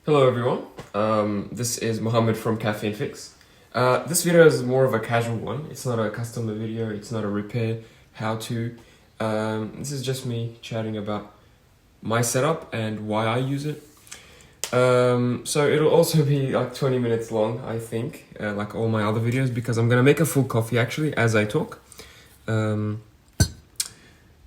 Hello everyone, this is Mohammed from Caffeine Fix. This video is more of a casual one. It's not a customer video, it's not a repair, how-to. This is just me chatting about my setup and why I use it. So it'll also be like 20 minutes long, I think, like all my other videos, because I'm gonna make a full coffee actually as I talk.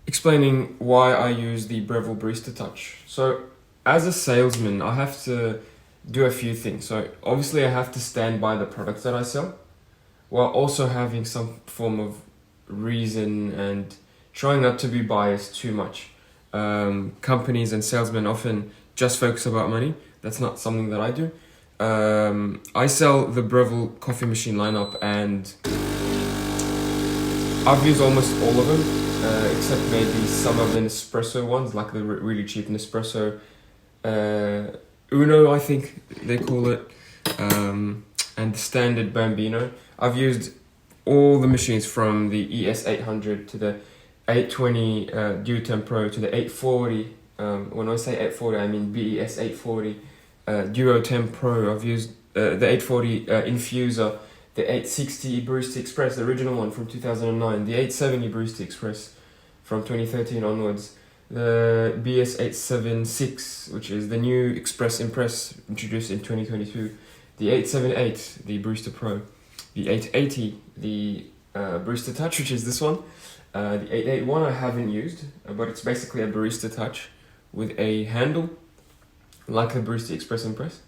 Explaining why I use the Breville Barista Touch. So as a salesman, I have to do a few things. So obviously I have to stand by the products that I sell, while also having some form of reason and trying not to be biased too much. Companies and salesmen often just focus about money. That's not something that I do. I sell the Breville coffee machine lineup and I've used almost all of them, except maybe some of the Nespresso ones, like the really cheap Nespresso Uno, I think they call it, and the standard Bambino. I've used all the machines from the ES800 to the 820 Duo10 Pro to the 840. When I say 840, I mean BES880 Duo10 Pro. I've used the 840 Infuser, the 860 Barista Express, the original one from 2009, the 870 Barista Express from 2013 onwards, the BES876, which is the new Express Impress introduced in 2022, the 878, the Barista Pro, the 880, the Barista Touch, which is this one, the 881 I haven't used, but it's basically a Barista Touch with a handle, like the Barista Express Impress.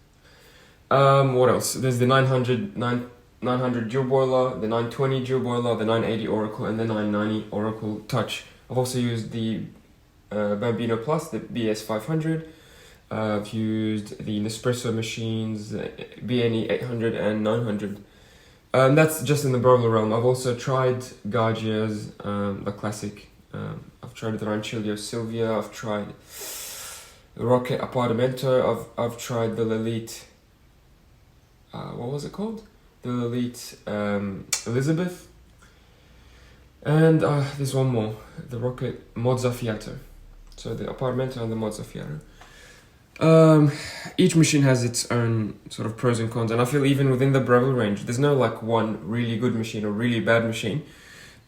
What else? There's the 900 dual boiler, the 920 dual boiler, the 980 Oracle, and the 990 Oracle Touch. I've also used the Bambino Plus, the BS500. I've used the Nespresso machines, BNE 800 and 900. That's just in the Breville realm. I've also tried Gargia's, the classic. I've tried the Rancilio Silvia. I've tried the Rocket Appartamento. I've tried the Lelite. What was it called? The Lelite Elizabeth. And there's one more, the Rocket Mozzafiato. So the Appartamento and the Mozzafiato. Each machine has its own sort of pros and cons, and I feel even within the Breville range, there's no like one really good machine or really bad machine.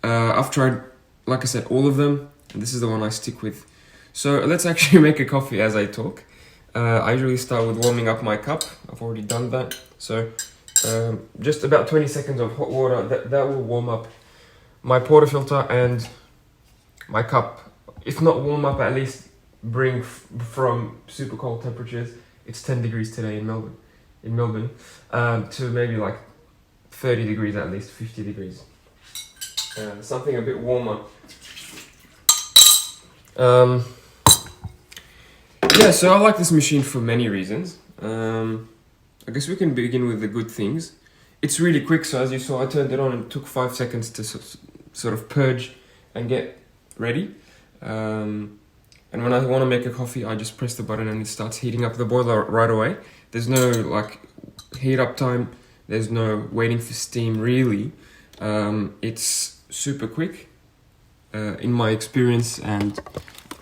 I've tried, like I said, all of them, and this is the one I stick with. So let's actually make a coffee as I talk. I usually start with warming up my cup. I've already done that. So just about 20 seconds of hot water, that will warm up my portafilter and my cup. If not warm up, at least bring from super cold temperatures. It's 10 degrees today in Melbourne, to maybe like 30 degrees at least, 50 degrees. Something a bit warmer. Yeah, so I like this machine for many reasons. I guess we can begin with the good things. It's really quick, so as you saw, I turned it on and it took 5 seconds to sort of purge and get ready. And when I want to make a coffee, I just press the button and it starts heating up the boiler right away. There's no like heat up time. There's no waiting for steam really. It's super quick in my experience, and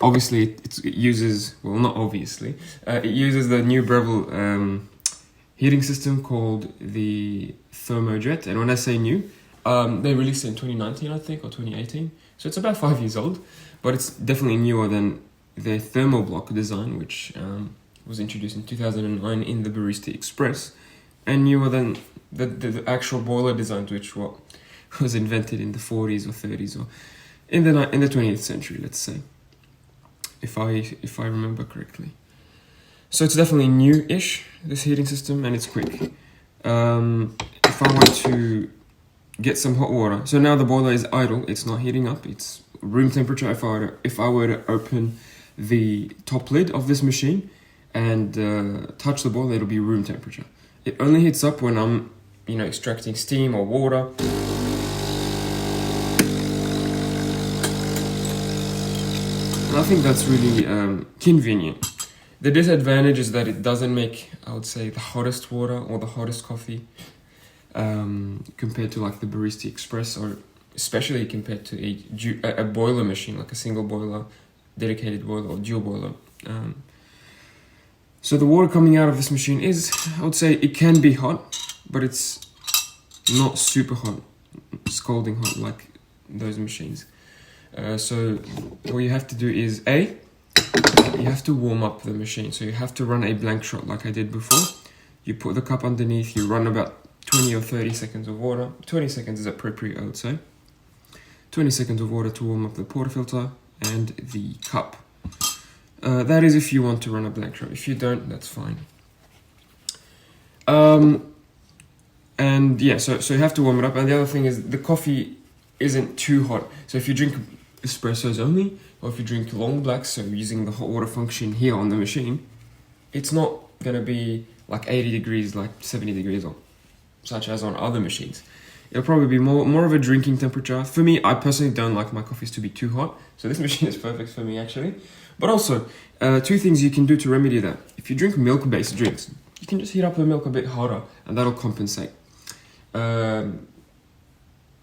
obviously it uses, well, not obviously, it uses the new Breville heating system called the Thermojet. And when I say new, they released it in 2019, I think, or 2018. So it's about 5 years old, but it's definitely newer than the thermoblock design, which was introduced in 2009 in the Barista Express, and newer than the actual boiler design, which was invented in the 40s or 30s or in the 20th century, let's say, if I remember correctly. So it's definitely new-ish, this heating system, and it's quick. If I were to get some hot water, so now the boiler is idle, it's not heating up, it's room temperature. If I were to open the top lid of this machine and touch the boiler, it'll be room temperature. It only heats up when I'm, extracting steam or water. And I think that's really convenient. The disadvantage is that it doesn't make, I would say, the hottest water or the hottest coffee compared to like the Barista Express, or especially compared to a boiler machine, like a single boiler, dedicated boiler or dual boiler. So the water coming out of this machine is, I would say, it can be hot, but it's not super hot, scalding hot like those machines. So what you have to do is you have to warm up the machine. So you have to run a blank shot like I did before. You put the cup underneath, you run about 20 or 30 seconds of water. 20 seconds is appropriate, I would say. 20 seconds of water to warm up the portafilter and the cup. That is if you want to run a blank shot. If you don't, that's fine. And yeah, so you have to warm it up. And the other thing is the coffee isn't too hot. So if you drink espressos only, or if you drink long blacks, so using the hot water function here on the machine, it's not gonna be like 80 degrees, like 70 degrees, or such as on other machines. It'll probably be more of a drinking temperature. For me, I personally don't like my coffees to be too hot, so this machine is perfect for me actually. But also, two things you can do to remedy that. If you drink milk-based drinks, you can just heat up the milk a bit hotter, and that'll compensate.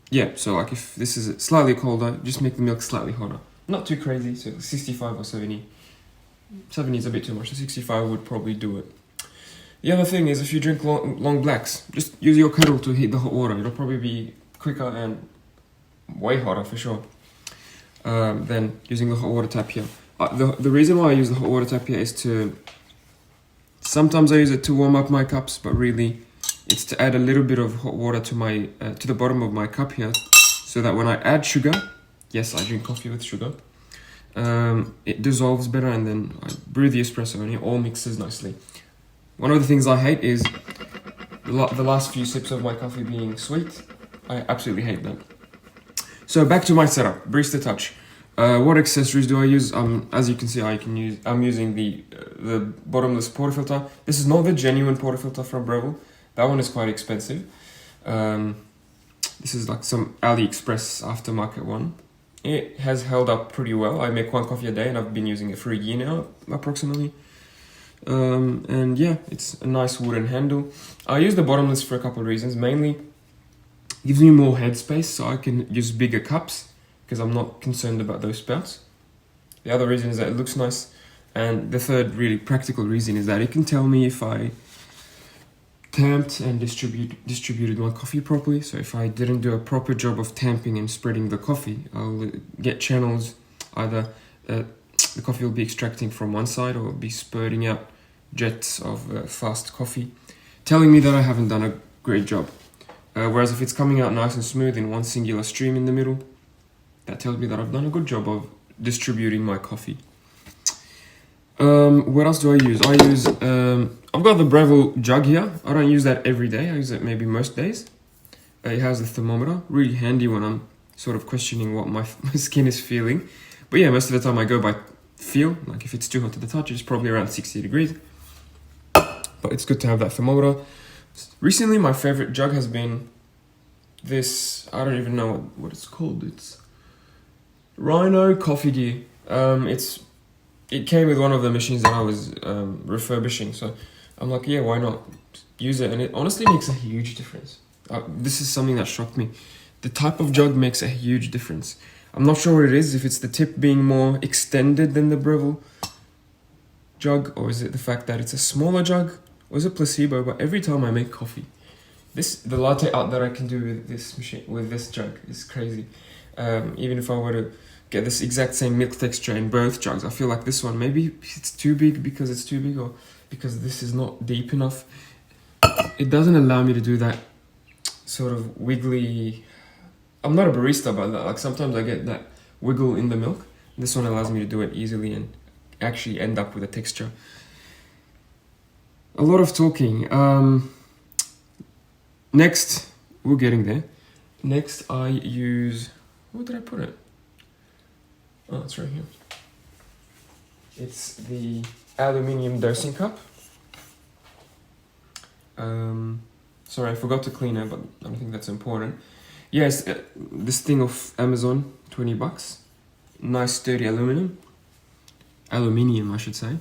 Yeah, so like if this is slightly colder, just make the milk slightly hotter. Not too crazy, so 65 or 70. 70 is a bit too much, so 65 would probably do it. The other thing is if you drink long blacks, just use your kettle to heat the hot water. It'll probably be quicker and way hotter for sure than using the hot water tap here. The reason why I use the hot water tap here is sometimes I use it to warm up my cups, but really it's to add a little bit of hot water to my to the bottom of my cup here, so that when I add sugar, yes, I drink coffee with sugar, it dissolves better, and then I brew the espresso and it all mixes nicely. One of the things I hate is the last few sips of my coffee being sweet. I absolutely hate that. So back to my setup, Barista Touch. What accessories do I use? As you can see, I'm using the bottomless portafilter. This is not the genuine portafilter from Breville. That one is quite expensive. This is like some AliExpress aftermarket one. It has held up pretty well. I make one coffee a day and I've been using it for a year now, approximately. And yeah, it's a nice wooden handle. I use the bottomless for a couple of reasons. Mainly, it gives me more headspace so I can use bigger cups because I'm not concerned about those spouts. The other reason is that it looks nice. And the third really practical reason is that it can tell me if I tamped and distributed my coffee properly. So if I didn't do a proper job of tamping and spreading the coffee, I'll get channels, either the coffee will be extracting from one side or be spurting out jets of fast coffee, telling me that I haven't done a great job. Whereas if it's coming out nice and smooth in one singular stream in the middle, that tells me that I've done a good job of distributing my coffee. What else do I use? I've got the Breville jug here. I don't use that every day. I use it maybe most days. It has a thermometer, really handy when I'm sort of questioning what my skin is feeling. But yeah, most of the time I go by feel. Like if it's too hot to the touch, it's probably around 60 degrees. But it's good to have that thermometer. Recently, my favorite jug has been this. I don't even know what it's called. It's Rhino Coffee Gear. It came with one of the machines that I was refurbishing, so I'm like, yeah, why not use it? And it honestly makes a huge difference. This is something that shocked me. The type of jug makes a huge difference. I'm not sure what it is, if it's the tip being more extended than the Breville jug, or is it the fact that it's a smaller jug, or is it placebo? But every time I make coffee, the latte art that I can do with this machine, with this jug, is crazy. Even if I were to get this exact same milk texture in both jugs, I feel like this one, maybe it's too big because it's too big, or because this is not deep enough. It doesn't allow me to do that sort of wiggly. I'm not a barista, but like sometimes I get that wiggle in the milk. This one allows me to do it easily and actually end up with a texture. A lot of talking. Next, we're getting there. Next, I use, where did I put it? Oh, it's right here. It's the aluminium dosing cup. Sorry, I forgot to clean it, but I don't think that's important. Yes, this thing of Amazon, $20. Nice sturdy aluminium, I should say.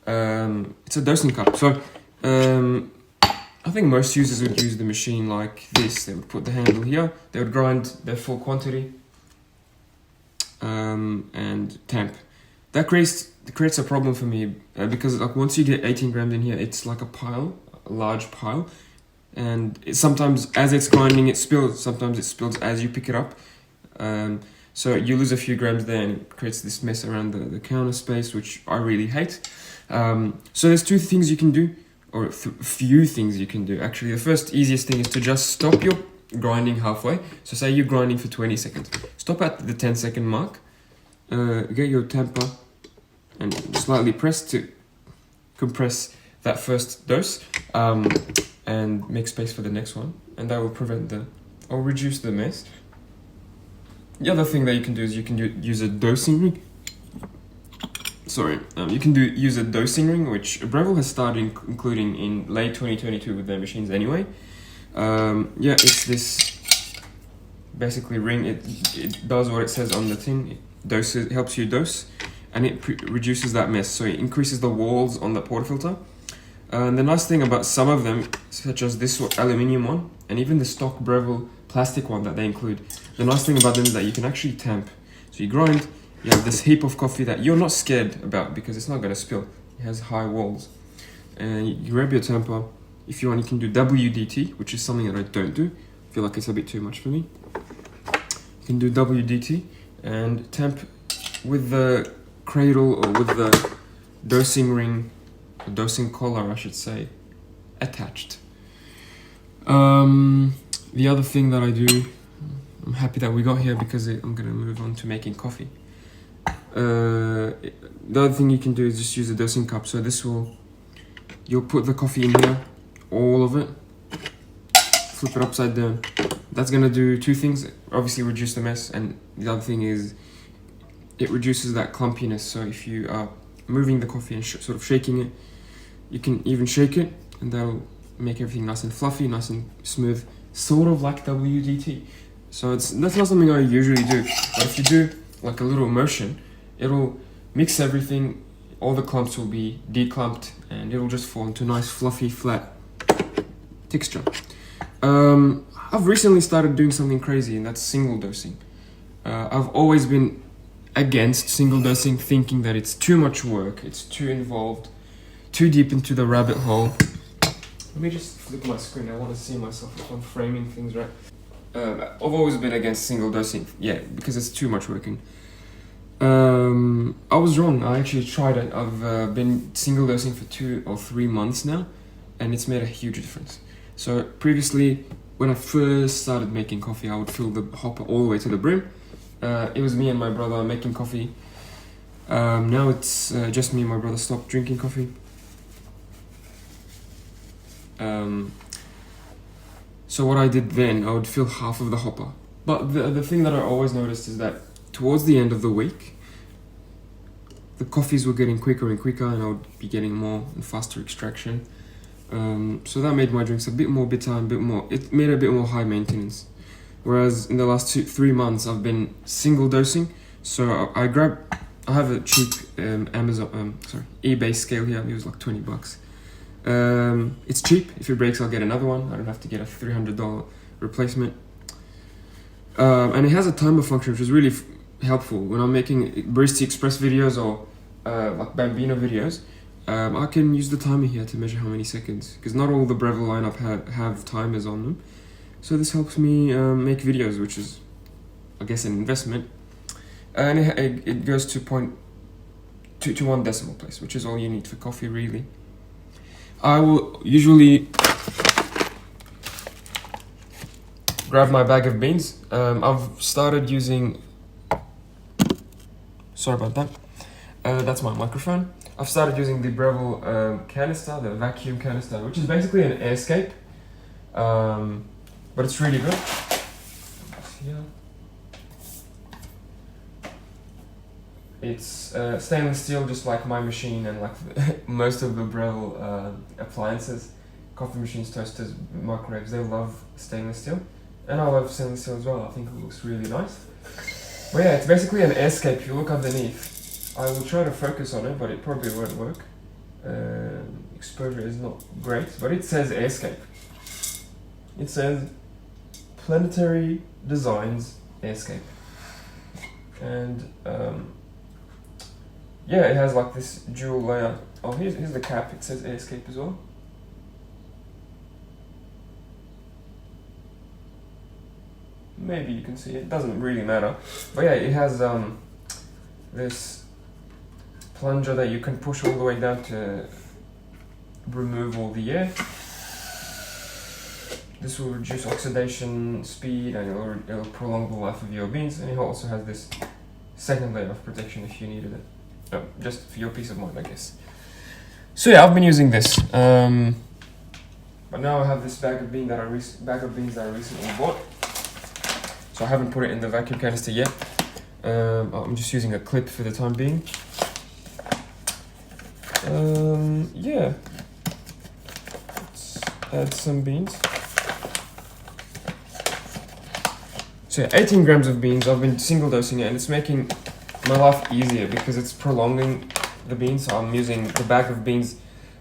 It's a dosing cup. So I think most users would use the machine like this. They would put the handle here, they would grind their full quantity and tamp. That creates a problem for me because like once you get 18 grams in here, it's like a large pile, and sometimes as it's grinding it spills. Sometimes it spills as you pick it up, so you lose a few grams there, and it creates this mess around the counter space, which I really hate. So there's two things you can do, or a few things you can do. Actually, the first easiest thing is to just stop your grinding halfway. So say you're grinding for 20 seconds. Stop at the 10-second mark. Get your temper and slightly press to compress that first dose, and make space for the next one, and that will prevent or reduce the mess. The other thing that you can do is you can use a dosing ring. You can use a dosing ring, which Breville has started including in late 2022 with their machines anyway. It's this basically ring. It does what it says on the tin. It helps you dose, and it reduces that mess. So it increases the walls on the portafilter. And the nice thing about some of them, such as this aluminium one, and even the stock Breville plastic one that they include, the nice thing about them is that you can actually tamp. So you grind, you have this heap of coffee that you're not scared about because it's not going to spill. It has high walls. And you grab your tamper. If you want, you can do WDT, which is something that I don't do. I feel like it's a bit too much for me. You can do WDT and tamp with the cradle or with the dosing ring, or dosing collar I should say, attached. The other thing that I do, I'm happy that we got here because I'm going to move on to making coffee. The other thing you can do is just use a dosing cup. So you'll put the coffee in here, all of it, flip it upside down. That's going to do two things. Obviously reduce the mess, and the other thing is it reduces that clumpiness. So if you are moving the coffee and sort of shaking it, you can even shake it, and that'll make everything nice and fluffy, nice and smooth, sort of like WDT. So that's not something I usually do, but if you do like a little motion, it'll mix everything, all the clumps will be declumped, and it'll just fall into nice fluffy flat texture. I've recently started doing something crazy, and that's single dosing. I've always been against single dosing, thinking that it's too much work, it's too involved, too deep into the rabbit hole. Let me just flip my screen, I want to see myself if I'm framing things right. I've always been against single dosing, because it's too much working. I was wrong, I actually tried it. I've been single dosing for 2 or 3 months now, and it's made a huge difference. So previously, when I first started making coffee, I would fill the hopper all the way to the brim. It was me and my brother making coffee. Now it's just me and my brother stopped drinking coffee. So what I did then, I would fill half of the hopper. But the thing that I always noticed is that towards the end of the week, the coffees were getting quicker and quicker, and I would be getting more and faster extraction. So that made my drinks a bit more bitter and it made it a bit more high maintenance. Whereas in the last 2-3 months, I've been single dosing. So I have a cheap eBay scale here. It was like $20. It's cheap. If it breaks, I'll get another one. I don't have to get a $300 replacement. And it has a timer function, which is really helpful when I'm making Barista Express videos or like Bambino videos. I can use the timer here to measure how many seconds, because not all the Breville lineup have timers on them. So this helps me make videos, which is, I guess, an investment. And it goes to 1 decimal place, which is all you need for coffee, really. I will usually grab my bag of beans. I've started using... Sorry about that. That's my microphone. I've started using the Breville canister, the vacuum canister, which is basically an airscape. But it's really good. Yeah. It's stainless steel, just like my machine and like most of the Breville appliances. Coffee machines, toasters, microwaves, they love stainless steel. And I love stainless steel as well. I think it looks really nice. But yeah, it's basically an airscape. If you look underneath, I will try to focus on it, but it probably won't work. Exposure is not great, but it says airscape. It says Planetary Designs Airscape. And yeah, it has like this dual layer. Oh, here's the cap. It says Escape as well. Maybe you can see it. Doesn't really matter. But yeah, it has this plunger that you can push all the way down to remove all the air. This will reduce oxidation speed and it'll prolong the life of your beans, and it also has this second layer of protection if you needed it. Oh, just for your peace of mind, I guess. So yeah, I've been using this, but now I have this bag of beans that I recently bought. So I haven't put it in the vacuum canister yet. I'm just using a clip for the time being. Yeah, let's add some beans. So yeah, 18 grams of beans. I've been single dosing it, and it's making my life easier because it's prolonging the beans. So I'm using the bag of beans,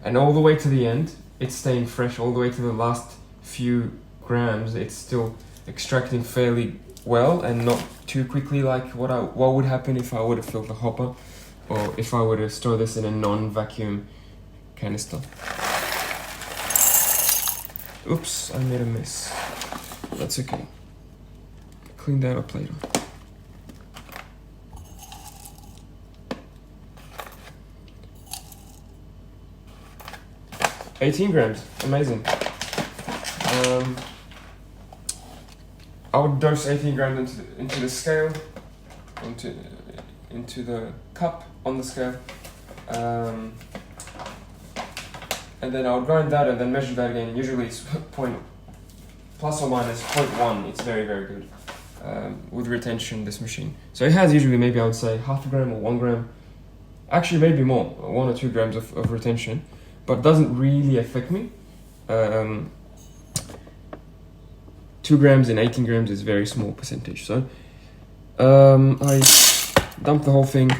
and all the way to the end, it's staying fresh. All the way to the last few grams, it's still extracting fairly well and not too quickly like what would happen if I would have filled the hopper, or if I were to store this in a non-vacuum canister. Oops, I made a mess. That's okay. Clean that up later. $18 grams, amazing. I would dose 18 grams into the scale, into the cup on the scale, and then I would grind that and then measure that again. Usually it's plus or minus 0.1. It's very, very good with retention, this machine. So it has usually, maybe I would say, half a gram or 1 gram, actually maybe more, 1 or 2 grams of retention, but doesn't really affect me. 2 grams and 18 grams is very small percentage. So I dump the whole thing.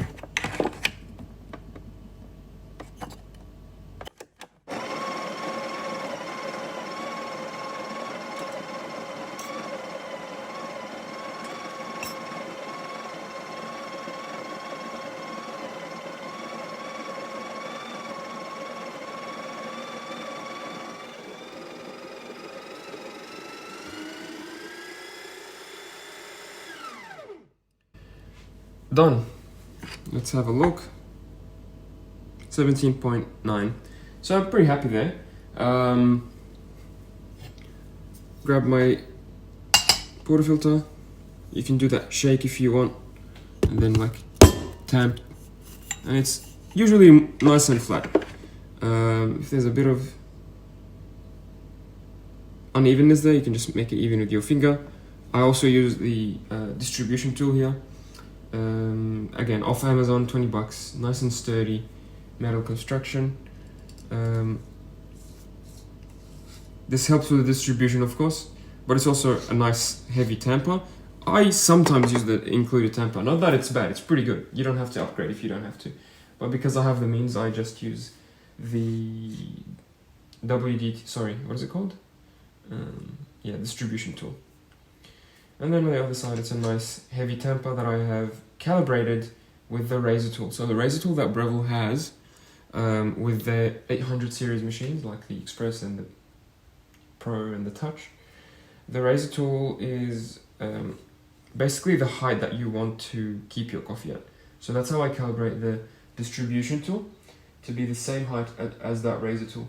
Done. Let's have a look. 17.9. So I'm pretty happy there. Grab my portafilter. You can do that shake if you want, and then like tamp, and it's usually nice and flat. If there's a bit of unevenness there, you can just make it even with your finger. I also use the distribution tool here. Again, off Amazon, 20 bucks, nice and sturdy metal construction. This helps with the distribution, of course, but it's also a nice heavy tamper. I sometimes use the included tamper. Not that it's bad, it's pretty good. You don't have to upgrade if you don't have to. But because I have the means, I just use the what is it called? Yeah, distribution tool. And then on the other side, it's a nice heavy tamper that I have calibrated with the razor tool. So the razor tool that Breville has with the 800 series machines, like the Express and the Pro and the Touch, the razor tool is basically the height that you want to keep your coffee at. So that's how I calibrate the distribution tool to be the same height as that razor tool.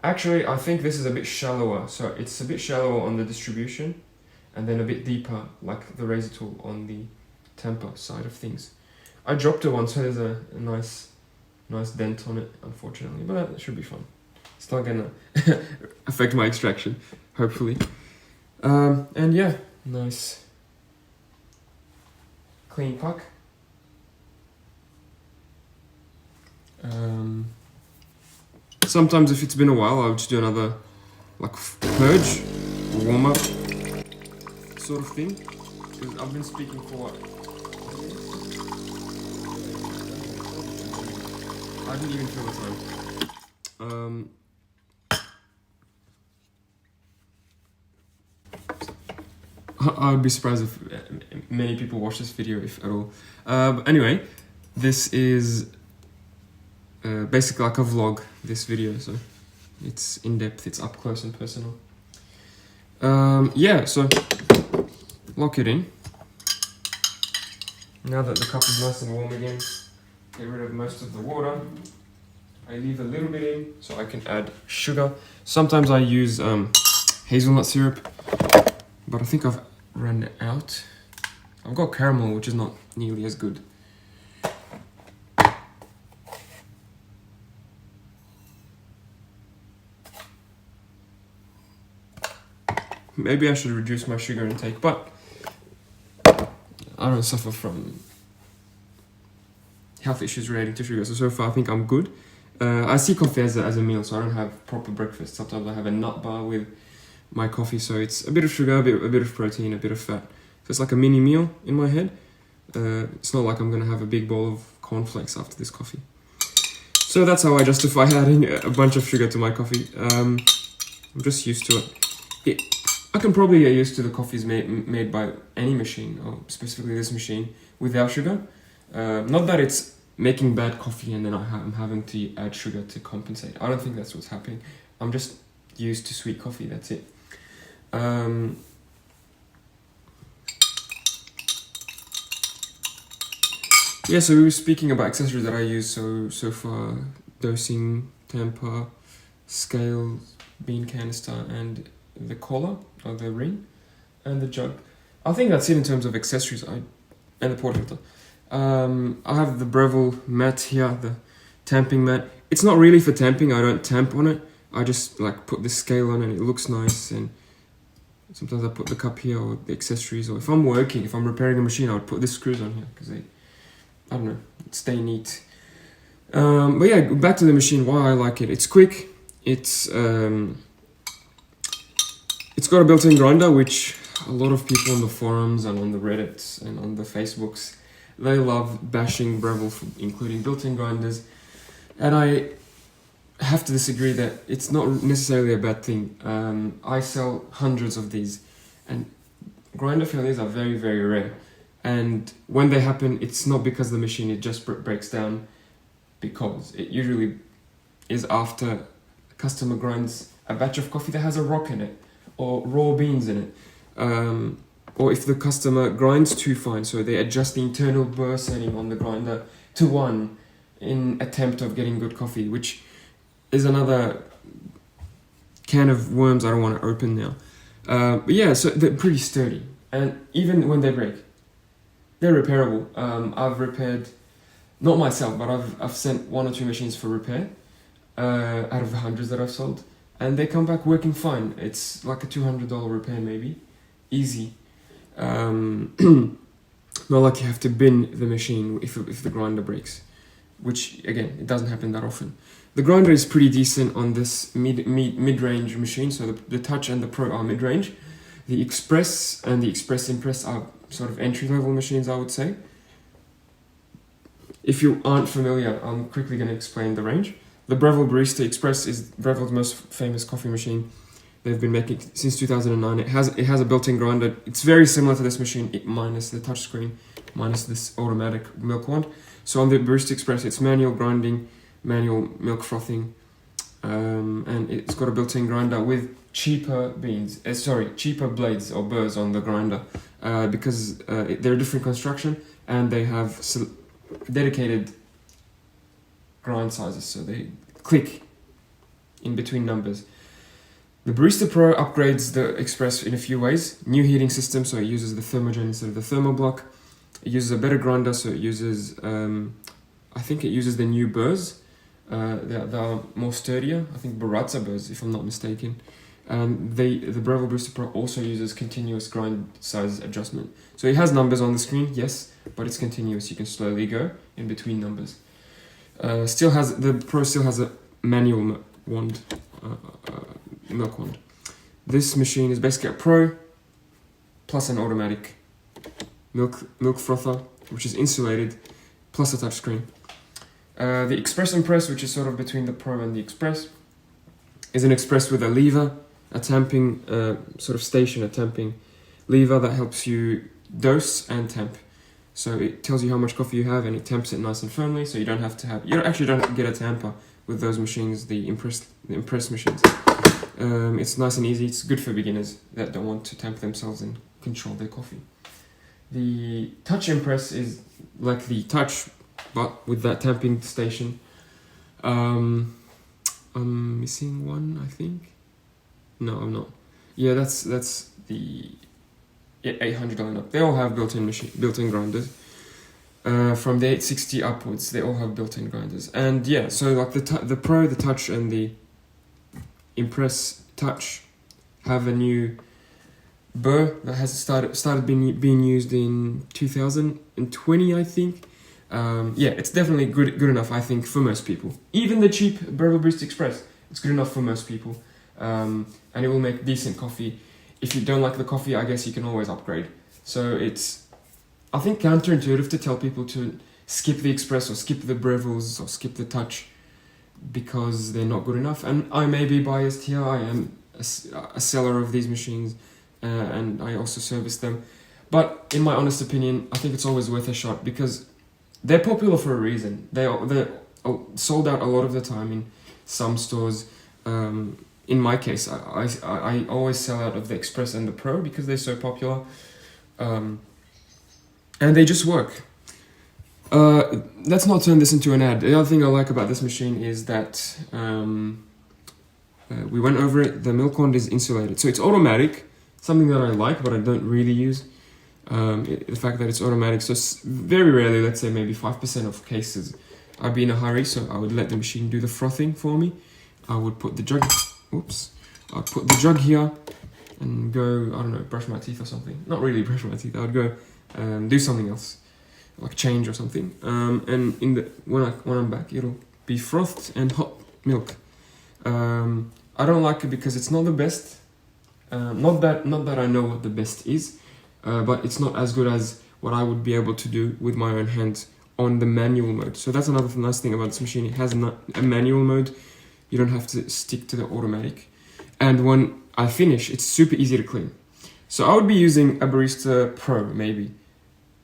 Actually, I think this is a bit shallower, so it's a bit shallower on the distribution and then a bit deeper like the razor tool on the tamper side of things. I dropped it once, so there's a nice dent on it, unfortunately, but that should be fun. It's not gonna affect my extraction, hopefully. And yeah, nice clean puck. Sometimes if it's been a while, I'll just do another like purge, warm up sort of thing. Because I've been speaking for what? I didn't even feel the time. I would be surprised if many people watch this video, if at all. But anyway, this is basically like a vlog, this video, so it's in-depth, it's up close and personal. Yeah, so lock it in. Now that the cup is nice and warm again, get rid of most of the water. I leave a little bit in so I can add sugar. Sometimes I use hazelnut syrup, but I think I've run out. I've got caramel, which is not nearly as good. Maybe I should reduce my sugar intake, but I don't suffer from health issues relating to sugar, so far I think I'm good. I see coffee as a meal, so I don't have proper breakfast. Sometimes I have a nut bar with my coffee, so it's a bit of sugar, a bit of protein, a bit of fat. So it's like a mini meal in my head. It's not like I'm gonna have a big bowl of cornflakes after this coffee. So that's how I justify adding a bunch of sugar to my coffee. I'm just used to it. I can probably get used to the coffees made by any machine, or specifically this machine, without sugar. Not that it's making bad coffee and then I'm having to add sugar to compensate. I don't think that's what's happening. I'm just used to sweet coffee, that's it. Yeah, so we were speaking about accessories that I use so far. Dosing, tamper, scale, bean canister, and the collar, or the ring, and the jug. I think that's it in terms of accessories, and the portafilter. I have the Breville mat here, the tamping mat. It's not really for tamping, I don't tamp on it. I just like put the scale on and it looks nice, and sometimes I put the cup here or the accessories, or if I'm working, if I'm repairing a machine, I would put the screws on here because they, I don't know, stay neat. But yeah, back to the machine, why I like it. It's quick, it's got a built-in grinder, which a lot of people on the forums and on the Reddits and on the Facebooks, they love bashing Breville for including built-in grinders, and I have to disagree that it's not necessarily a bad thing. I sell hundreds of these, and grinder failures are very, very rare. And when they happen, it's not because the machine, it just breaks down, because it usually is after a customer grinds a batch of coffee that has a rock in it, or raw beans in it. Or if the customer grinds too fine, so they adjust the internal burr setting on the grinder to 1 in attempt of getting good coffee, which is another can of worms I don't want to open now. But yeah, so they're pretty sturdy, and even when they break, they're repairable. I've repaired, not myself, but I've sent 1 or 2 machines for repair out of the hundreds that I've sold, and they come back working fine. It's like a $200 repair maybe, easy. Not like you have to bin the machine if the grinder breaks, which again, it doesn't happen that often. The grinder is pretty decent on this mid-range machine, so the Touch and the Pro are mid-range. The Express and the Express Impress are sort of entry-level machines, I would say. If you aren't familiar, I'm quickly going to explain the range. The Breville Barista Express is Breville's most famous coffee machine. They've been making it since 2009. It has a built-in grinder. It's very similar to this machine, minus the touchscreen, minus this automatic milk wand. So on the Barista Express, it's manual grinding, manual milk frothing, and it's got a built-in grinder with cheaper blades or burrs on the grinder, because they're a different construction and they have dedicated grind sizes, so they click in between numbers. The Barista Pro upgrades the Express in a few ways. New heating system, so it uses the thermogen instead of the thermoblock. It uses a better grinder, so it uses, I think it uses the new burrs. They are more sturdier. I think Baratza burrs, if I'm not mistaken. The Breville Barista Pro also uses continuous grind size adjustment. So it has numbers on the screen, yes, but it's continuous. You can slowly go in between numbers. The Pro still has a manual wand, milk wand. This machine is basically a Pro plus an automatic milk frother, which is insulated, plus a touchscreen. The Express Impress, which is sort of between the Pro and the Express, is an Express with a lever, a tamping sort of station, a tamping lever that helps you dose and temp. So it tells you how much coffee you have, and it temps it nice and firmly, so you don't have to have, you actually don't have to get a tamper with those machines, the Impress machines. It's nice and easy. It's good for beginners that don't want to temp themselves and control their coffee. The Touch Impress is like the Touch, but with that tamping station. I'm missing one, I think. No, I'm not. Yeah, that's the 800 lineup. They all have built-in grinders. From the 860 upwards, they all have built-in grinders. And yeah, so like the Pro, the Touch, and the Impress Touch have a new burr that has started being used in 2020, I think. Yeah, it's definitely good enough, I think, for most people. Even the cheap Breville Barista Express, it's good enough for most people. And it will make decent coffee. If you don't like the coffee, I guess you can always upgrade. So it's, I think, counterintuitive to tell people to skip the Express or skip the Brevilles or skip the Touch because they're not good enough. And I may be biased here. I am a seller of these machines, and I also service them. But in my honest opinion, I think it's always worth a shot because they're popular for a reason. They're sold out a lot of the time in some stores. In my case, I always sell out of the Express and the Pro because they're so popular. And they just work. Let's not turn this into an ad. The other thing I like about this machine is that we went over it. The milk wand is insulated, so it's automatic. Something that I like, but I don't really use. The fact that it's automatic, so very rarely, let's say maybe 5% of cases, I'd be in a hurry, so I would let the machine do the frothing for me. I would put the jug. I'd put the jug here and go, I don't know, brush my teeth or something. Not really brush my teeth. I would go do something else, like change or something. And when I'm back, it'll be frothed and hot milk. I don't like it because it's not the best. Not that I know what the best is, but it's not as good as what I would be able to do with my own hands on the manual mode. So that's another nice thing about this machine. It has a manual mode. You don't have to stick to the automatic. And when I finish, it's super easy to clean. So I would be using a Barista Pro maybe,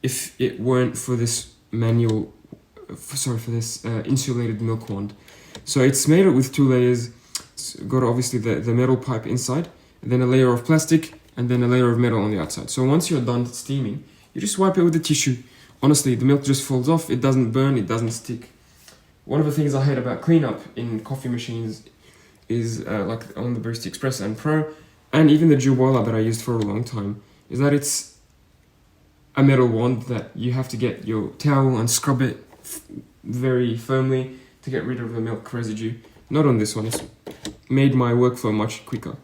if it weren't for this insulated milk wand. So it's made with 2 layers. It's got obviously the metal pipe inside, and then a layer of plastic, and then a layer of metal on the outside. So once you're done steaming, you just wipe it with a tissue. Honestly, the milk just falls off. It doesn't burn. It doesn't stick. One of the things I hate about cleanup in coffee machines is, like on the Barista Express and Pro, and even the Dew Boiler that I used for a long time, is that it's a metal wand that you have to get your towel and scrub it very firmly to get rid of the milk residue. Not on this one. It's made my workflow much quicker.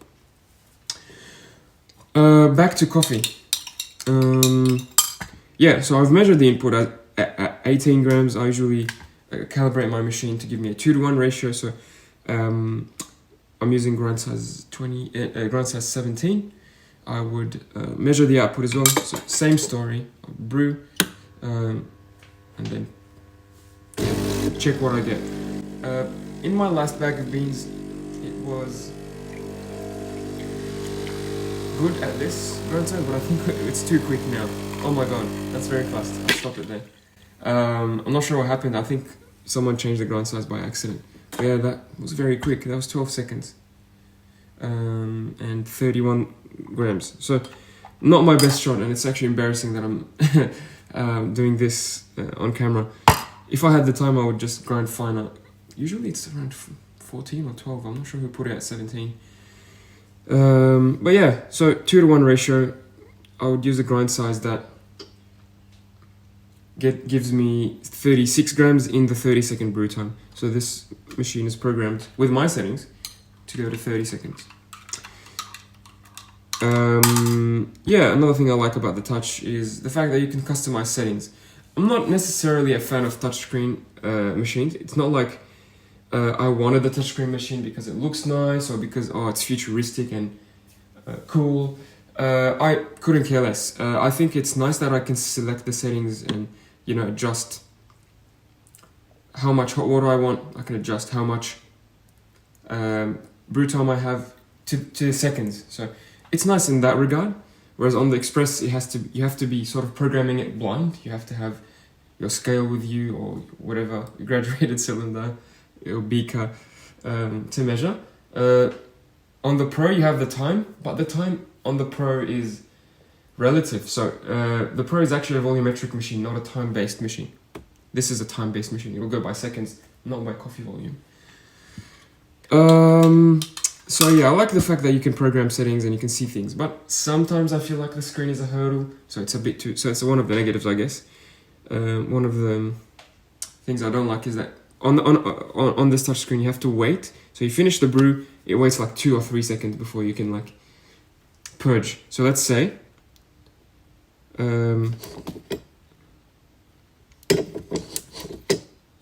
Back to coffee. Yeah, so I've measured the input at 18 grams. I usually calibrate my machine to give me a 2-to-1 ratio. So I'm using grind size 17. I would measure the output as well. So same story. I'll brew, and then check what I get. In my last bag of beans, it was good at this grind size, but I think it's too quick now. Oh my god, that's very fast. I'll stop it there. I'm not sure what happened. I think someone changed the grind size by accident. But yeah, that was very quick. That was 12 seconds. And 31 grams. So not my best shot, and it's actually embarrassing that I'm doing this on camera. If I had the time, I would just grind finer. Usually it's around 14 or 12. I'm not sure who put it at 17. But yeah, so 2-to-1 ratio. I would use a grind size that gives me 36 grams in the 30-second brew time. So this machine is programmed with my settings to go to 30 seconds. Yeah, another thing I like about the Touch is the fact that you can customize settings. I'm not necessarily a fan of touchscreen machines. It's not like I wanted the touchscreen machine because it looks nice or because it's futuristic and cool. I couldn't care less. I think it's nice that I can select the settings and adjust how much hot water I want. I can adjust how much brew time I have to seconds. So it's nice in that regard. Whereas on the Express, you have to be sort of programming it blind. You have to have your scale with you or whatever, graduated cylinder, your beaker to measure. On the Pro, you have the time, but the time on the Pro is relative. So the Pro is actually a volumetric machine, not a time-based machine. This is a time-based machine. It will go by seconds, not by coffee volume. So yeah, I like the fact that you can program settings and you can see things, but sometimes I feel like the screen is a hurdle, so it's a bit too. So it's one of the negatives, I guess. One of the things I don't like is that on this touch screen you have to wait. So you finish the brew, it waits like 2 or 3 seconds before you can like purge. So let's say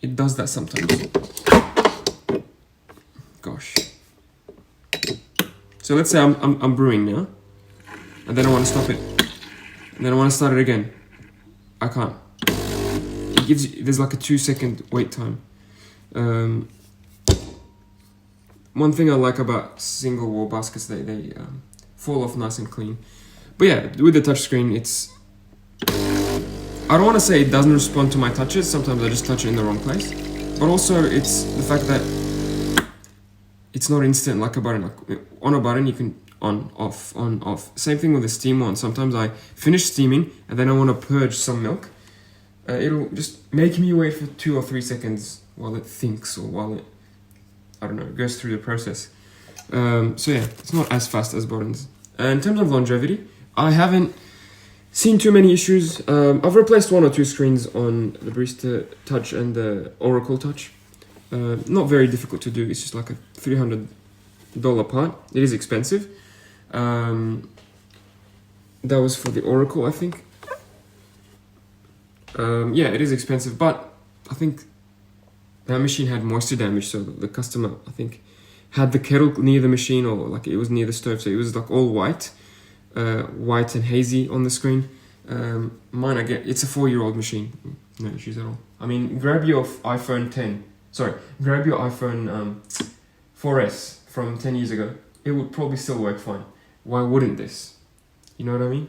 it does that sometimes. Gosh. So let's say I'm brewing now, and then I want to stop it, and then I want to start it again. I can't. It gives you, there's like a 2-second wait time. One thing I like about single wall baskets, they fall off nice and clean. But yeah, with the touchscreen, it's, I don't want to say it doesn't respond to my touches. Sometimes I just touch it in the wrong place. But also it's the fact that it's not instant like a button. Like on a button you can on, off. Same thing with the steam one. Sometimes I finish steaming and then I want to purge some milk. It'll just make me wait for 2 or 3 seconds while it thinks, or while it, I don't know, goes through the process. So yeah, it's not as fast as buttons. In terms of longevity, I haven't seen too many issues. I've replaced 1 or 2 screens on the Barista Touch and the Oracle Touch. Not very difficult to do. It's just like a $300 part. It is expensive. That was for the Oracle, I think. Yeah, it is expensive, but I think that machine had moisture damage, so the customer, I think, had the kettle near the machine, or like it was near the stove, so it was like all white and hazy on the screen. Mine, I get, it's a 4-year-old machine, no issues at all. I mean, grab your iPhone 4S from 10 years ago. It would probably still work fine. Why wouldn't this? You know what I mean?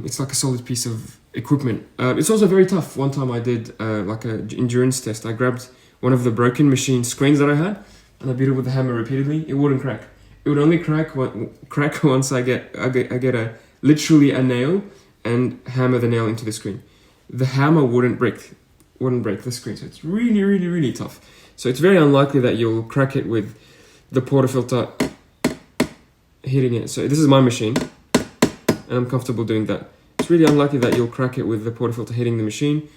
It's like a solid piece of equipment. It's also very tough. One time I did like an endurance test. I grabbed one of the broken machine screens that I had and I beat it with a hammer repeatedly. It wouldn't crack. It would only crack once I get literally a nail and hammer the nail into the screen. The hammer wouldn't break the screen. So it's really, really, really tough. So it's very unlikely that you'll crack it with the portafilter hitting it. So this is my machine and I'm comfortable doing that. It's really unlikely that you'll crack it with the portafilter hitting the machine.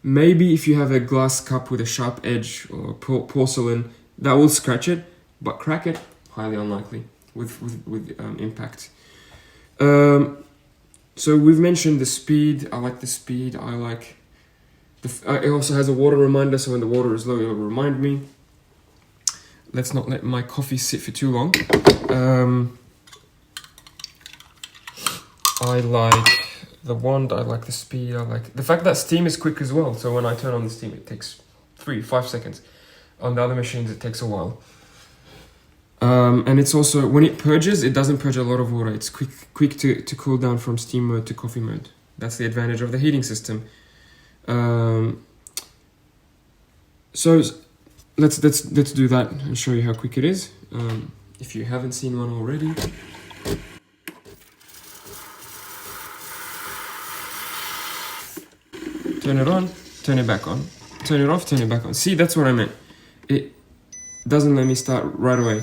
Maybe if you have a glass cup with a sharp edge or porcelain, that will scratch it, but crack it, highly unlikely with impact. So we've mentioned the speed. I like the speed. I like it also has a water reminder, so when the water is low, it will remind me. Let's not let my coffee sit for too long. I like the wand, I like the speed, I like the fact that steam is quick as well. So when I turn on the steam, it takes 3-5 seconds. On the other machines, it takes a while. And it's also, when it purges, it doesn't purge a lot of water. It's quick to cool down from steam mode to coffee mode. That's the advantage of the heating system. So let's do that and show you how quick it is. If you haven't seen one already. Turn it on, turn it back on. Turn it off, turn it back on. See, that's what I meant. It doesn't let me start right away.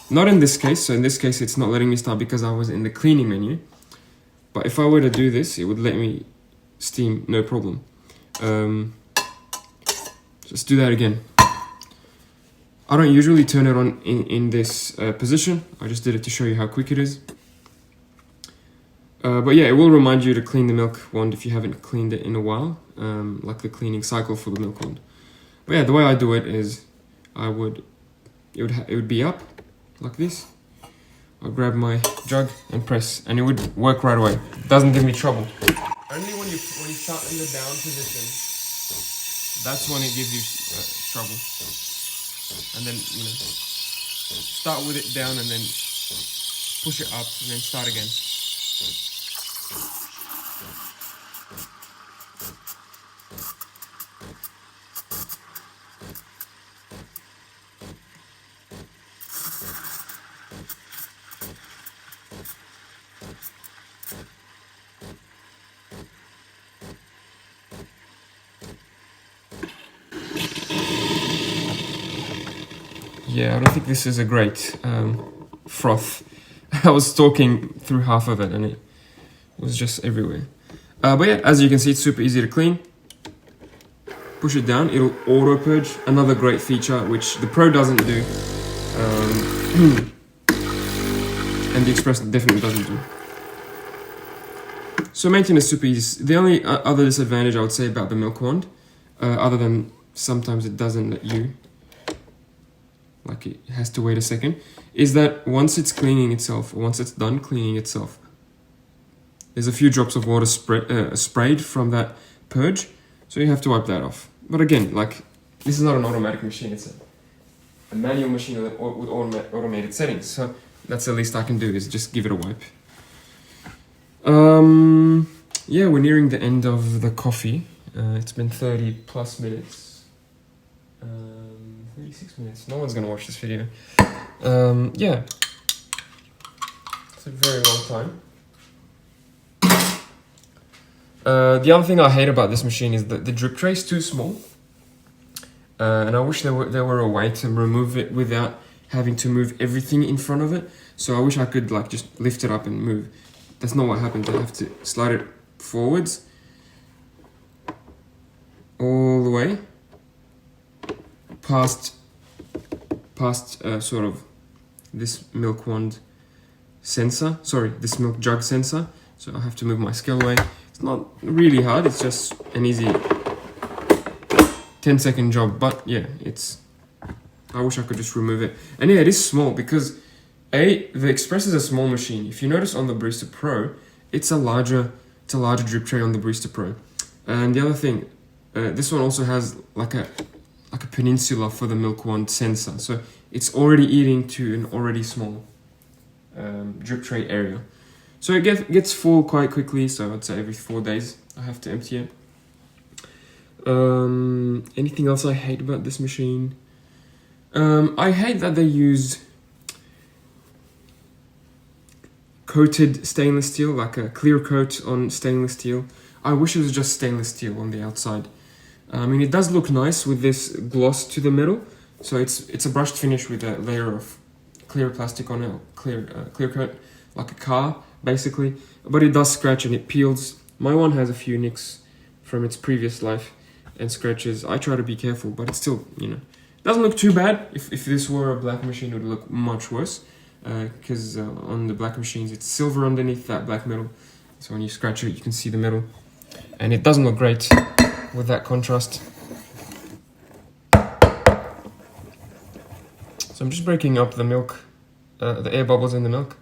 Not in this case. So in this case, it's not letting me start because I was in the cleaning menu. But if I were to do this, it would let me steam, no problem. Let's do that again. I don't usually turn it on in this position. I just did it to show you how quick it is. But yeah, it will remind you to clean the milk wand if you haven't cleaned it in a while, like the cleaning cycle for the milk wand. But yeah, the way I do it is, it would be up like this. I'll grab my jug and press, and it would work right away. It doesn't give me trouble. Only when you start in the down position, that's when it gives you trouble. And then start with it down and then push it up, and then start again. Yeah, I don't think this is a great froth. I was talking through half of it and it was just everywhere. But yeah, as you can see, it's super easy to clean. Push it down, it'll auto purge. Another great feature which the Pro doesn't do, and the Express definitely doesn't do. So maintenance is super easy. The only other disadvantage I would say about the milk wand, other than sometimes it doesn't let you, like it has to wait a second, is that once it's cleaning itself, or once it's done cleaning itself, there's a few drops of water sprayed from that purge, so you have to wipe that off. But again, like, this is not an automatic machine, it's a manual machine with automated settings, so that's the least I can do, is just give it a wipe. Yeah, we're nearing the end of the coffee. It's been 30 plus minutes. 36 minutes. No one's gonna watch this video. Yeah. It's a very long time. The other thing I hate about this machine is that the drip tray is too small. And I wish there were a way to remove it without having to move everything in front of it. So I wish I could like just lift it up and move. That's not what happens. I have to slide it forwards all the way past sort of this milk wand sensor, this milk jug sensor. So I have to move my scale away. It's not really hard, it's just an easy 10-second job, but yeah, I wish I could just remove it. And yeah, it is small because the Express is a small machine. If you notice on the Barista Pro, it's a larger drip tray on the Barista Pro. And the other thing, this one also has like a peninsula for the milk wand sensor, so it's already eating to an already small drip tray area. So it gets full quite quickly, so I'd say every 4 days I have to empty it. Anything else I hate about this machine? I hate that they use coated stainless steel, like a clear coat on stainless steel. I wish it was just stainless steel on the outside. I mean, it does look nice with this gloss to the middle, so it's a brushed finish with a layer of clear plastic on it, clear coat, like a car, basically. But it does scratch and it peels. My one has a few nicks from its previous life and scratches. I try to be careful, but it still, doesn't look too bad. If this were a black machine, it would look much worse, because on the black machines, it's silver underneath that black metal. So when you scratch it, you can see the metal, and it doesn't look great with that contrast. So I'm just breaking up the milk, the air bubbles in the milk.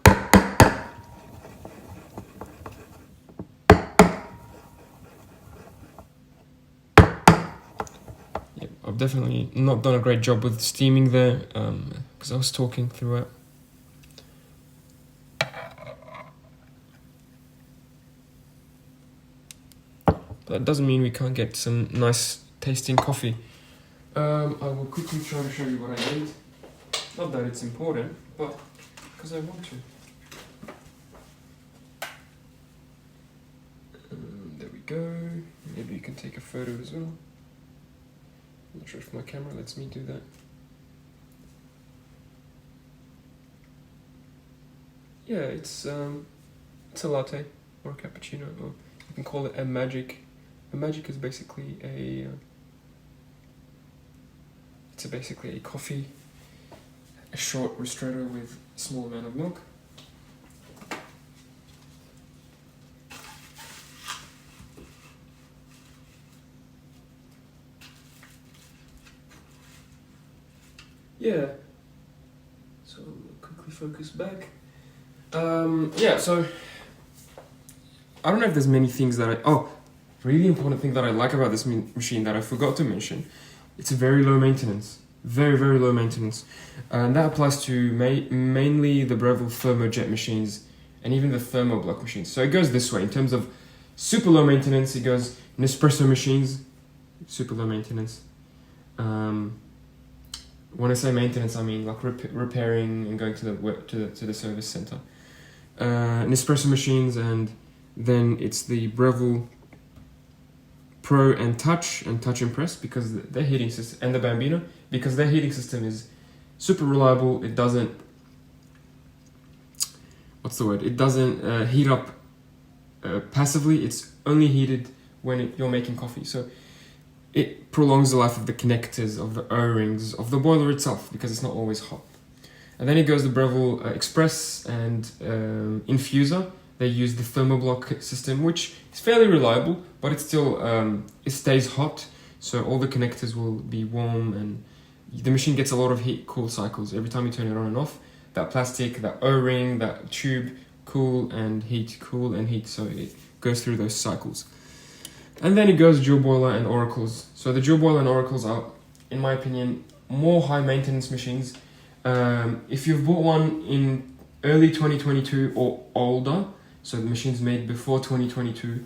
Yep, I've definitely not done a great job with steaming there, because I was talking throughout. That doesn't mean we can't get some nice tasting coffee. I will quickly try to show you what I did. Not that it's important, but because I want to. There we go. Maybe you can take a photo as well. I'm not sure if my camera lets me do that. Yeah, it's a latte or a cappuccino, or you can call it a magic. A magic is basically it's basically a coffee, a short ristretto with a small amount of milk. Yeah. So I'll quickly focus back. Yeah, so I don't know if there's many things that really important thing that I like about this machine that I forgot to mention. It's very low maintenance. Very, very low maintenance. And that applies to mainly the Breville thermojet machines and even the thermoblock machines. So it goes this way. In terms of super low maintenance, it goes Nespresso machines, super low maintenance. When I say maintenance, I mean like repairing and going to the service center. Nespresso machines, and then it's the Breville Pro and Touch Impress, because their heating system, and the Bambino, because their heating system is super reliable. It doesn't, it doesn't heat up passively. It's only heated when you're making coffee. So it prolongs the life of the connectors, of the O-rings, of the boiler itself, because it's not always hot. And then it goes the Breville Express and Infuser. They use the thermoblock system, which is fairly reliable, but it's still, it stays hot. So all the connectors will be warm, and the machine gets a lot of heat cool cycles. Every time you turn it on and off, that plastic, that O-ring, that tube, cool and heat, cool and heat. So it goes through those cycles. And then it goes dual boiler and oracles. So the dual boiler and oracles are, in my opinion, more high maintenance machines. If you've bought one in early 2022 or older, so the machines made before 2022,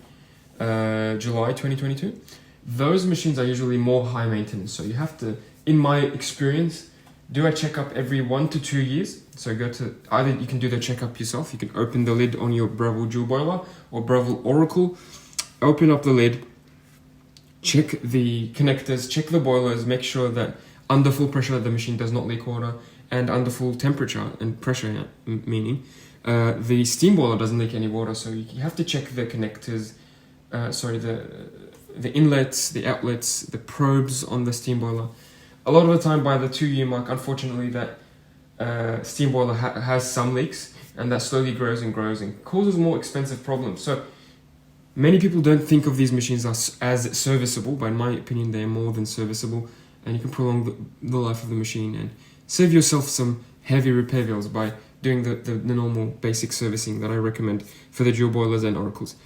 July 2022, those machines are usually more high maintenance. So you have to, in my experience, do a checkup every 1 to 2 years. So go to, either you can do the checkup yourself, you can open the lid on your Breville dual boiler or Breville Oracle, open up the lid, check the connectors, check the boilers, make sure that under full pressure the machine does not leak water, and under full temperature and pressure, meaning the steam boiler doesn't leak any water. So you have to check the connectors, the inlets, the outlets, the probes on the steam boiler. A lot of the time by the 2-year mark, unfortunately, that steam boiler has some leaks, and that slowly grows and grows and causes more expensive problems. So many people don't think of these machines as serviceable, but in my opinion, they are more than serviceable, and you can prolong the life of the machine and save yourself some heavy repair bills by doing the normal basic servicing that I recommend for the dual boilers and oracles.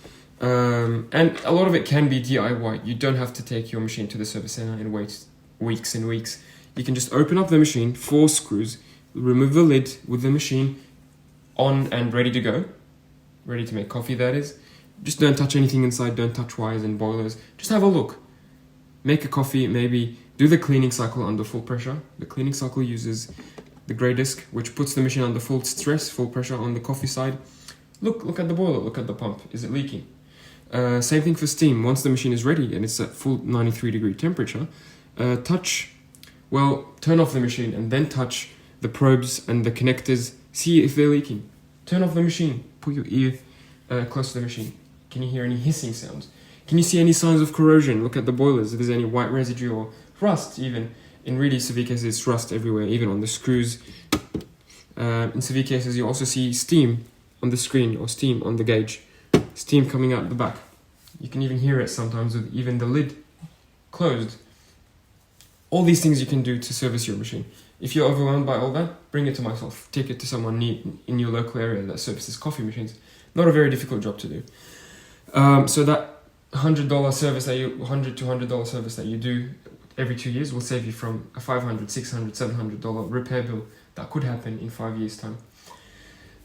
And a lot of it can be DIY. You don't have to take your machine to the service center and wait weeks and weeks. You can just open up the machine, 4 screws, remove the lid with the machine on and ready to go. Ready to make coffee, that is. Just don't touch anything inside, don't touch wires and boilers. Just have a look. Make a coffee, maybe do the cleaning cycle under full pressure. The cleaning cycle uses the grey disc, which puts the machine under full stress, full pressure on the coffee side. Look at the boiler, look at the pump. Is it leaking? Same thing for steam. Once the machine is ready and it's at full 93-degree temperature, turn off the machine and then touch the probes and the connectors. See if they're leaking. Turn off the machine. Put your ear close to the machine. Can you hear any hissing sounds? Can you see any signs of corrosion? Look at the boilers, if there's any white residue or rust even. In really severe cases, it's rust everywhere, even on the screws. In severe cases, you also see steam on the screen or steam on the gauge. Steam coming out the back. You can even hear it sometimes with even the lid closed. All these things you can do to service your machine. If you're overwhelmed by all that, bring it to myself. Take it to someone in your local area that services coffee machines. Not a very difficult job to do. So that $100 service $100 to $100 service that you do every 2 years will save you from a $500, $600, $700 repair bill that could happen in 5 years' time.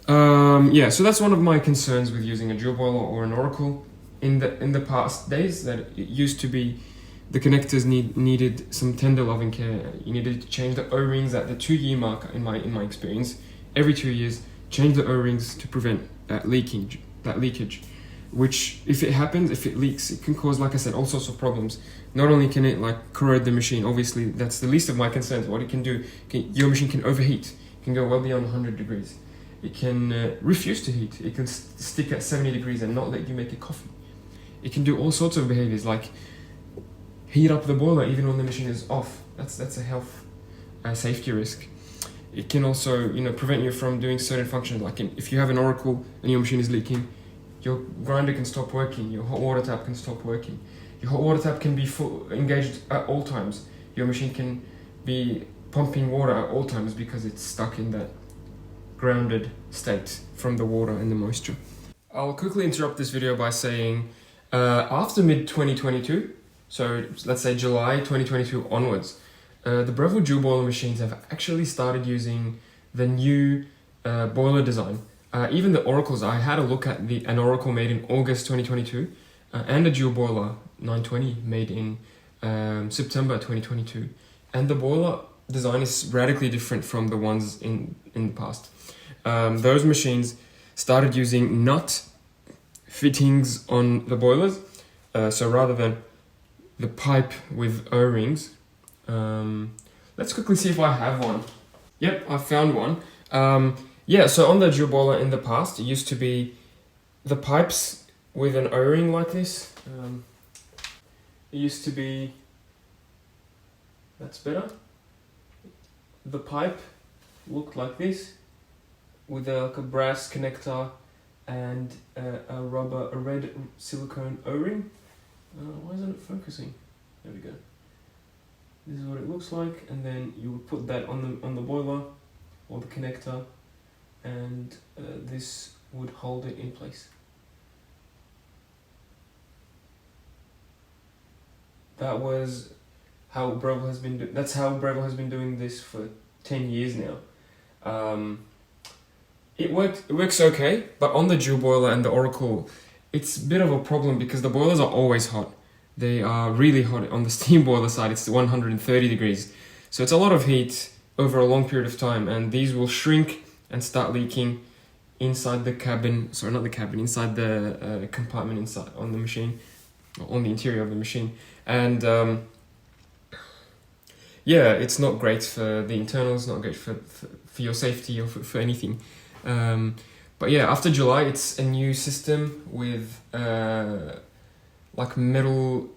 So that's one of my concerns with using a dual boiler or an oracle. In the past days, that it used to be the connectors needed some tender loving care. You needed to change the O-rings at the 2-year mark. In my experience, every 2 years, change the O-rings to prevent that leakage. Which, if it leaks, it can cause, like I said, all sorts of problems. Not only can it corrode the machine, obviously that's the least of my concerns. What it can do, your machine can overheat. It can go well beyond 100 degrees. It can refuse to heat. It can stick at 70 degrees and not let you make a coffee. It can do all sorts of behaviors like heat up the boiler even when the machine is off. That's a health safety risk. It can also prevent you from doing certain functions, like if you have an oracle and your machine is leaking, your grinder can stop working, your hot water tap can stop working. Your hot water tap can be engaged at all times. Your machine can be pumping water at all times because it's stuck in that grounded state from the water and the moisture. I'll quickly interrupt this video by saying after mid-2022, so let's say July 2022 onwards, the Breville dual boiler machines have actually started using the new boiler design. Even the Oracles, I had a look at an Oracle made in August 2022 and a dual boiler 920 made in September 2022. And the boiler design is radically different from the ones in the past. Those machines started using nut fittings on the boilers. So rather than the pipe with O-rings, let's quickly see if I have one. Yep, I found one. Yeah, so on the dual boiler in the past, it used to be the pipes with an O-ring like this. It used to be, that's better. The pipe looked like this, with like a brass connector and a red silicone O-ring. Why isn't it focusing? There we go. This is what it looks like, and then you would put that on the boiler or the connector, and this would hold it in place. That was how Breville has been. That's how Breville has been doing this for 10 years now. It works okay, but on the dual boiler and the Oracle, it's a bit of a problem because the boilers are always hot. They are really hot. On the steam boiler side, it's 130 degrees. So it's a lot of heat over a long period of time, and these will shrink and start leaking inside the cabin, sorry, not the cabin, inside the compartment inside on the machine, or on the interior of the machine. And yeah, it's not great for the internals, not great for your safety or for anything. But yeah, after July, it's a new system with like metal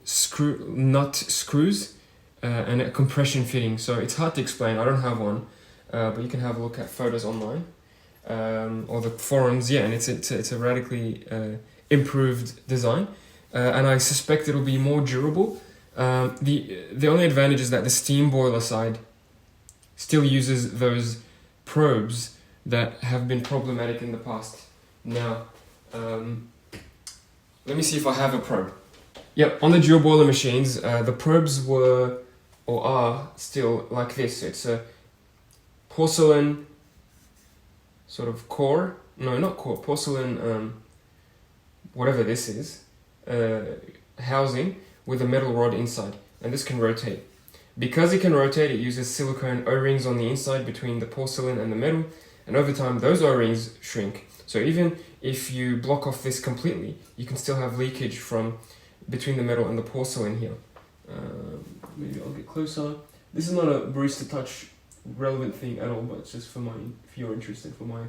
nut screws and a compression fitting. So it's hard to explain. I don't have one, but you can have a look at photos online or the forums. Yeah, and it's a radically improved design, and I suspect it'll be more durable. The only advantage is that the steam boiler side still uses those probes that have been problematic in the past. Now, let me see if I have a probe. Yep, on the dual boiler machines, the probes were, or are, still like this. It's a porcelain sort of core, no, not core, porcelain, whatever this is, housing with a metal rod inside, and this can rotate. Because it can rotate, it uses silicone O-rings on the inside between the porcelain and the metal, and over time those O-rings shrink. So even if you block off this completely, you can still have leakage from between the metal and the porcelain here. Maybe I'll get closer. This is not a Barista Touch relevant thing at all, but it's just for my, if you're interested, for my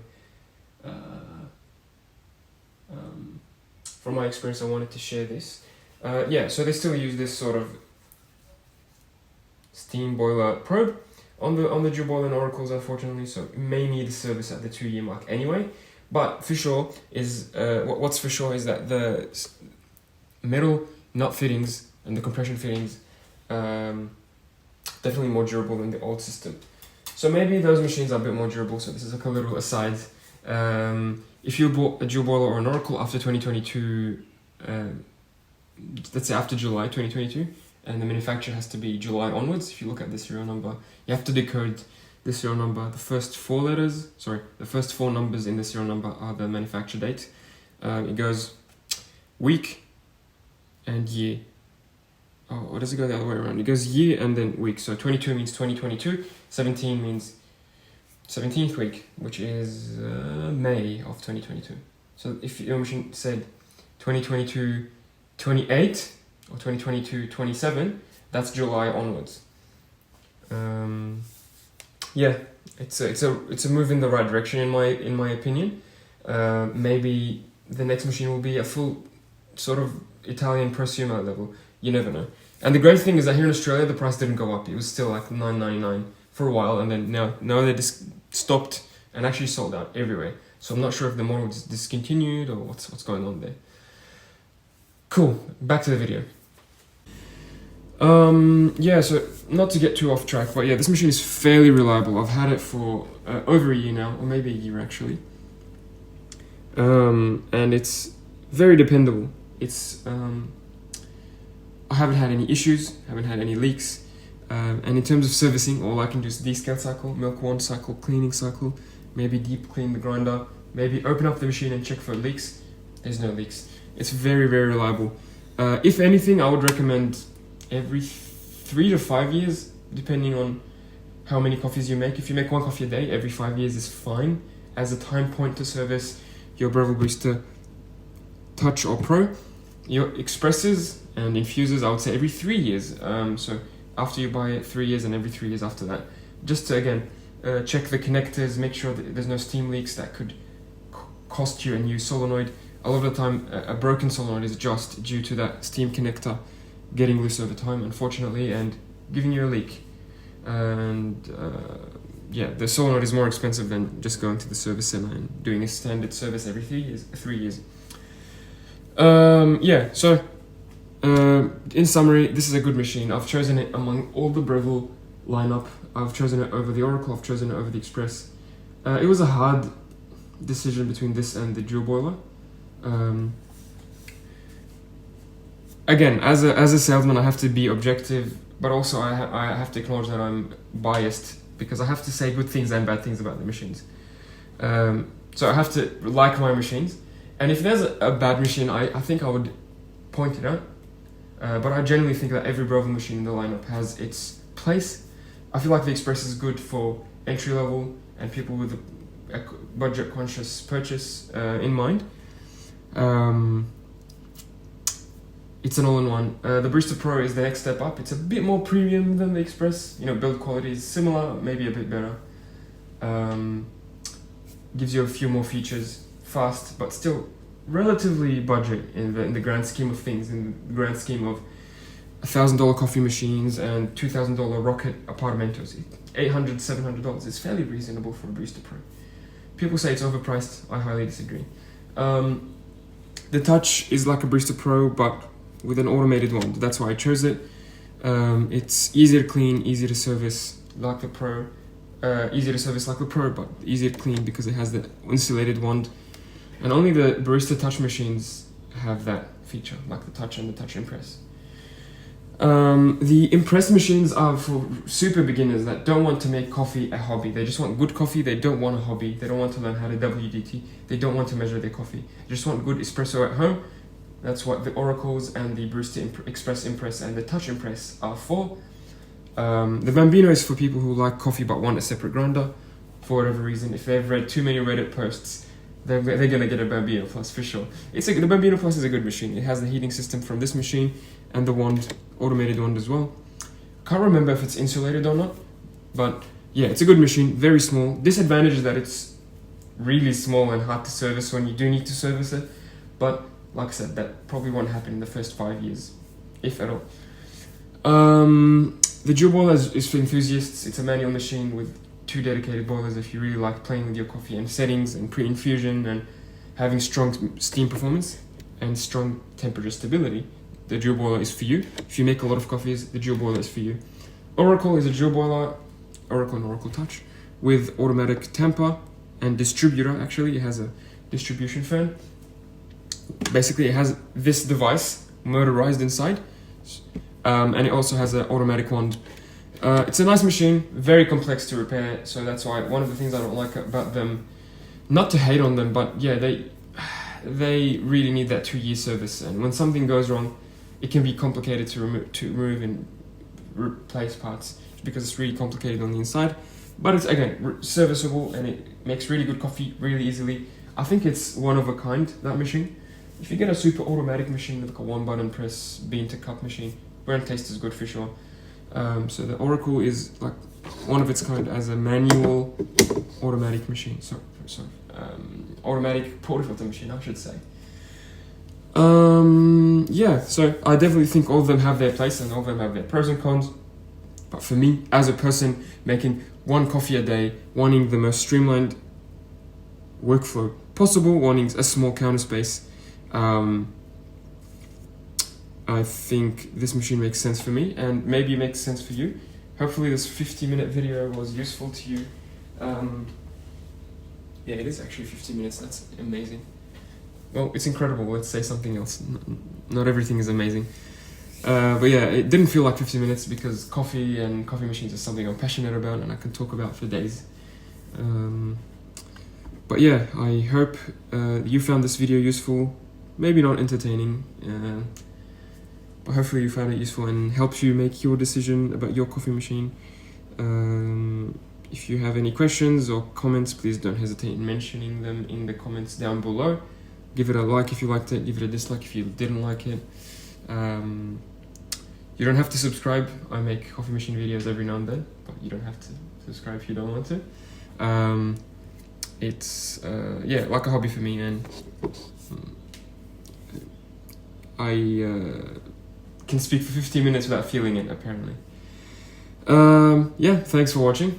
experience, I wanted to share this. Yeah, so they still use this sort of steam boiler probe on the dual boiler and Oracles, unfortunately, so it may need a service at the 2-year mark anyway. But for sure is what's for sure is that the metal nut fittings and the compression fittings definitely more durable than the old system. So maybe those machines are a bit more durable. So this is like a little aside. If you bought a dual boiler or an Oracle after 2022, let's say after July 2022, and the manufacturer has to be July onwards. If you look at the serial number, you have to decode the serial number. The first four numbers in the serial number are the manufacture date. It goes week and year. Oh, or does it go the other way around? It goes year and then week. So 22 means 2022, 17 means 17th week, which is May of 2022. So if your machine said 2022 28 or 2022 27, that's July onwards. Yeah, it's a move in the right direction in my opinion. Maybe the next machine will be a full sort of Italian prosumer level. You never know. And the great thing is that here in Australia the price didn't go up. It was still like $9.99 for a while, and then now they just stopped and actually sold out everywhere. So I'm not sure if the model is discontinued or what's going on there. Cool. Back to the video. Yeah, so not to get too off track, but yeah, this machine is fairly reliable. I've had it for over a year now, or maybe a year actually. And it's very dependable. It's I haven't had any issues, haven't had any leaks. And in terms of servicing, all I can do is descale cycle, milk wand cycle, cleaning cycle, maybe deep clean the grinder, maybe open up the machine and check for leaks. There's no leaks. It's very, very reliable. If anything, I would recommend every 3 to 5 years, depending on how many coffees you make. If you make 1 coffee a day, every 5 years is fine as a time point to service your Breville Barista Touch or Pro. Your expresses and infusers, I would say every 3 years. So after you buy it, 3 years, and every 3 years after that. Just to, again, check the connectors, make sure that there's no steam leaks that could cost you a new solenoid. A lot of the time, a broken solenoid is just due to that steam connector getting loose over time, unfortunately, and giving you a leak. And yeah, the solenoid is more expensive than just going to the service center and doing a standard service every 3 years. 3 years. Yeah, so in summary, this is a good machine. I've chosen it among all the Breville lineup. I've chosen it over the Oracle. I've chosen it over the Express. It was a hard decision between this and the dual boiler. Again, as a salesman, I have to be objective, but also I have to acknowledge that I'm biased because I have to say good things and bad things about the machines. So I have to like my machines, and if there's a bad machine, I think I would point it out. But I generally think that every Breville machine in the lineup has its place. I feel like the Express is good for entry level and people with a budget conscious purchase in mind. It's an all-in-one. The Barista Pro is the next step up. It's a bit more premium than the Express. You know, build quality is similar, maybe a bit better. Gives you a few more features, fast, but still relatively budget in the grand scheme of things, in the grand scheme of $1,000 coffee machines and $2,000 rocket apartamentos. $800, $700 is fairly reasonable for a Barista Pro. People say it's overpriced. I highly disagree. The Touch is like a Barista Pro, but with an automated wand. That's why I chose it. It's easier to clean, easier to service like the Pro. Easier to service like the Pro, but easier to clean because it has the insulated wand. And only the Barista Touch machines have that feature, like the Touch and the Touch Impress. The Impress machines are for super beginners that don't want to make coffee a hobby. They just want good coffee. They don't want a hobby. They don't want to learn how to WDT. They don't want to measure their coffee. They just want good espresso at home. That's what the Oracles and the Barista Express Impress and the Touch Impress are for. The Bambino is for people who like coffee but want a separate grinder for whatever reason. If they've read too many Reddit posts, they're going to get a Bambino Plus for sure. The Bambino Plus is a good machine. It has the heating system from this machine and the wand, automated wand as well. Can't remember if it's insulated or not, but yeah, it's a good machine, very small. Disadvantage is that it's really small and hard to service when you do need to service it, but like I said, that probably won't happen in the first 5 years, if at all. The dual boiler is for enthusiasts. It's a manual machine with 2 dedicated boilers if you really like playing with your coffee and settings and pre-infusion and having strong steam performance and strong temperature stability. The dual boiler is for you. If you make a lot of coffees, the dual boiler is for you. Oracle is a dual boiler, Oracle and Oracle Touch, with automatic tamper and distributor. Actually, it has a distribution fan. Basically, it has this device motorized inside, and it also has an automatic wand. It's a nice machine, very complex to repair, so that's why one of the things I don't like about them, not to hate on them, but yeah, they really need that 2-year service, and when something goes wrong, it can be complicated to remove and replace parts because it's really complicated on the inside. But it's, again, serviceable and it makes really good coffee really easily. I think it's one of a kind, that machine. If you get a super automatic machine, like a 1-button press bean to cup machine, won't taste as good for sure. So the Oracle is like one of its kind as a manual automatic machine. Automatic portafilter machine, I should say. Yeah, so I definitely think all of them have their place and all of them have their pros and cons. But for me, as a person making 1 coffee a day, wanting the most streamlined workflow possible, wanting a small counter space, I think this machine makes sense for me, and maybe it makes sense for you. Hopefully this 50-minute video was useful to you. Yeah, it is actually 50 minutes, that's amazing. Well, it's incredible, let's say something else. Not everything is amazing. But yeah, it didn't feel like 50 minutes because coffee and coffee machines is something I'm passionate about and I can talk about for days. But yeah, I hope you found this video useful. Maybe not entertaining, but hopefully you found it useful and helps you make your decision about your coffee machine. If you have any questions or comments, please don't hesitate in mentioning them in the comments down below. Give it a like if you liked it, give it a dislike if you didn't like it. You don't have to subscribe. I make coffee machine videos every now and then, but you don't have to subscribe if you don't want to. It's yeah, like a hobby for me, and I can speak for 15 minutes without feeling it, apparently. Yeah, thanks for watching.